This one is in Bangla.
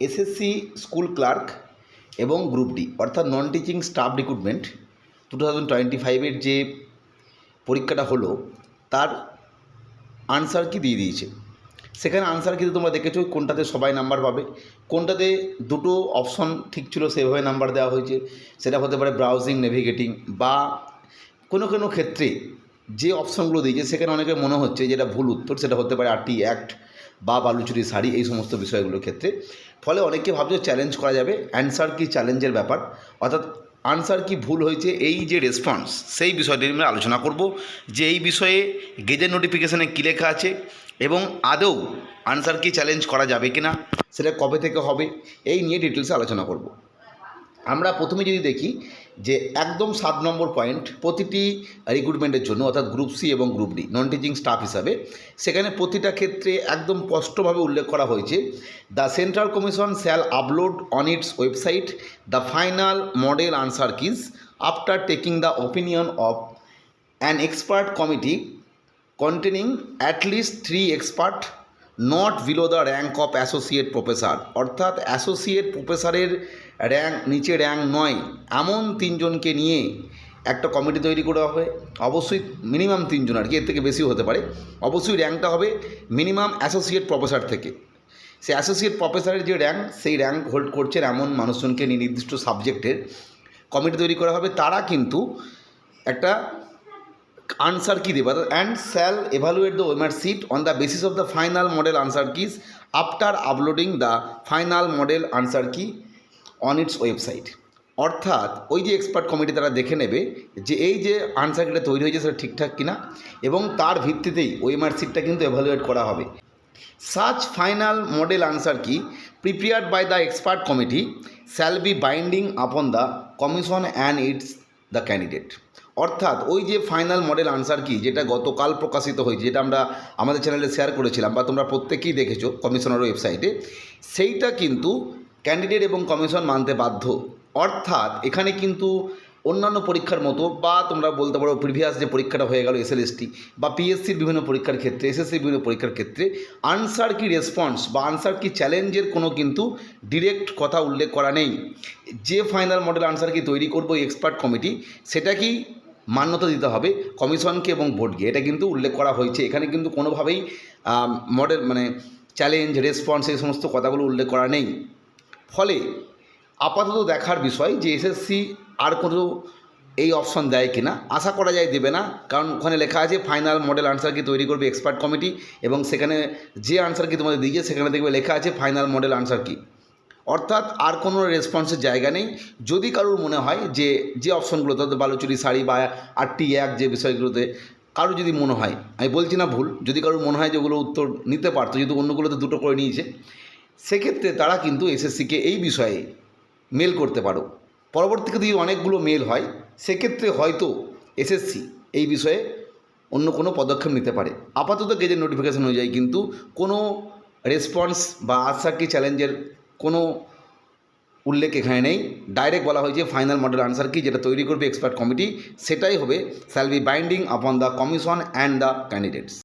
এসএসসি স্কুল ক্লার্ক এবং গ্রুপ ডি অর্থাৎ নন টিচিং স্টাফ রিক্রুটমেন্ট 2025-এর যে পরীক্ষাটা হলো তার আনসার কি দিয়ে দিয়েছে। সেখানে আনসার কিন্তু তোমরা দেখেছো কোনটাতে সবাই নাম্বার পাবে, কোনটাতে দুটো অপশন ঠিক ছিল সেভাবে নাম্বার দেওয়া হয়েছে। সেটা হতে পারে ব্রাউজিং, নেভিগেটিং, বা কোনো কোনো ক্ষেত্রে যে অপশনগুলো দিয়েছে সেখানে অনেকের মনে হচ্ছে যেটা ভুল উত্তর, সেটা হতে পারে আরটি অ্যাক্ট বা বালুচুরি শাড়ি, এই সমস্ত বিষয়গুলোর ক্ষেত্রে। ফলে অনেকে ভাবছে চ্যালেঞ্জ করা যাবে, অ্যান্সার কি চ্যালেঞ্জের ব্যাপার, অর্থাৎ আনসার কি ভুল হয়েছে এই যে রেসপন্স, সেই বিষয়টি নিয়ে আলোচনা করব যে এই বিষয়ে গেজেট নোটিফিকেশানে কী লেখা আছে এবং আদৌ আনসার কি চ্যালেঞ্জ করা যাবে কি না, সেটা কবে থেকে হবে, এই নিয়ে ডিটেলসে আলোচনা করব। আমরা প্রথমে যদি দেখি যে একদম 7 নম্বর পয়েন্ট প্রতিটি রিক্রুটমেন্টের জন্য, অর্থাৎ গ্রুপ সি এবং group D non teaching staff হিসাবে, সেখানে প্রতিটা ক্ষেত্রে একদম স্পষ্টভাবে উল্লেখ করা হয়েছে, the central commission shall upload on it's website the final model answer keys after taking the opinion of an expert committee containing at least 3 expert not below the rank of associate professor. অর্থাৎ অ্যাসোসিয়েট প্রফেসরের র্যাঙ্ক নিচে র্যাঙ্ক নয় এমন 3 জনকে নিয়ে একটা কমিটি তৈরি করা হবে। অবশ্যই মিনিমাম 3 জন, আর কি এর থেকে বেশিও হতে পারে। অবশ্যই র্যাঙ্কটা হবে মিনিমাম অ্যাসোসিয়েট প্রফেসর থেকে। সেই অ্যাসোসিয়েট প্রফেসরের যে র্যাঙ্ক, সেই র্যাঙ্ক হোল্ড করছেন এমন মানুষজনকে নিয়ে নির্দিষ্ট সাবজেক্টের কমিটি তৈরি করা হবে। তারা কিন্তু একটা আনসার কি দেবে, and shall evaluate the OMR sit on the basis of the final model answer keys after uploading the final model answer কি অন ইটস ওয়েবসাইট। অর্থাৎ ওই যে এক্সপার্ট কমিটি তারা দেখে নেবে যে এই যে আনসার কিটা তৈরি হয়েছে সেটা ঠিকঠাক কিনা, এবং তার ভিত্তিতেই ওএমআর সিটটা কিন্তু এভালুয়েট করা হবে। Such final model answer key prepared by the expert committee shall be binding upon the commission and its the candidate. অর্থাৎ ওই যে ফাইনাল মডেল আনসার কি যেটা গতকাল প্রকাশিত হয়েছে, যেটা আমরা আমাদের চ্যানেলে শেয়ার করেছিলাম বা তোমরা প্রত্যেকেই দেখেছো কমিশনের ওয়েবসাইটে, সেইটা কিন্তু ক্যান্ডিডেট এবং কমিশন মানতে বাধ্য। অর্থাৎ এখানে কিন্তু অন্যান্য পরীক্ষার মতো, বা তোমরা বলতে পারো প্রিভিয়াস যে পরীক্ষাটা হয়ে গেল এসএলএসটি বা পিএসসির বিভিন্ন পরীক্ষার ক্ষেত্রে, এসএসসির বিভিন্ন পরীক্ষার ক্ষেত্রে আনসার কি রেসপন্স বা আনসার কি চ্যালেঞ্জের কোনো কিন্তু ডিরেক্ট কথা উল্লেখ করা নেই। যে ফাইনাল মডেল আনসার কি তৈরি করবো এই এক্সপার্ট কমিটি, সেটা কি মান্যতা দিতে হবে কমিশনকে এবং বোর্ডকে, এটা কিন্তু উল্লেখ করা হয়েছে। এখানে কিন্তু কোনোভাবেই মডেল মানে চ্যালেঞ্জ, রেসপন্স এই সমস্ত কথাগুলো উল্লেখ করা নেই। ফলে আপাতত দেখার বিষয় যে এসএসসি আর কোনো এই অপশন দেয় কিনা। আশা করা যায় দেবে না, কারণ ওখানে লেখা আছে ফাইনাল মডেল আনসার কি তৈরি করবে এক্সপার্ট কমিটি, এবং সেখানে যে আনসার কি তোমাদের দিয়েছে সেখানে দেখবে লেখা আছে ফাইনাল মডেল আনসার কি। অর্থাৎ আর কোনো রেসপন্সের জায়গা নেই। যদি কারোর মনে হয় যে যে অপশনগুলো, তাদের বালুচুরি শাড়ি বা আরটি অ্যাক্ট যে বিষয়গুলোতে কারো যদি মনে হয়, আমি বলছি না ভুল, যদি কারোর মনে হয় যে ওগুলো উত্তর নিতে পারতো, যদি অন্যগুলোতে দুটো করে নিয়েছে, সেক্ষেত্রে তারা কিন্তু এসএসসিকে এই বিষয়ে মেল করতে পারো। পরবর্তীতে যদি অনেকগুলো মেল হয়, সেক্ষেত্রে হয়তো এসএসসি এই বিষয়ে অন্য কোনো পদক্ষেপ নিতে পারে। আপাতত গেজেট নোটিফিকেশন অনুযায়ী কিন্তু কোনো রেসপন্স বা আনসার কি চ্যালেঞ্জের কোনো উল্লেখ এখানে নেই। ডাইরেক্ট বলা হয়েছে ফাইনাল মডেল আনসার কি যেটা তৈরি করবে এক্সপার্ট কমিটি, সেটাই হবে shall be binding upon the commission and the candidates.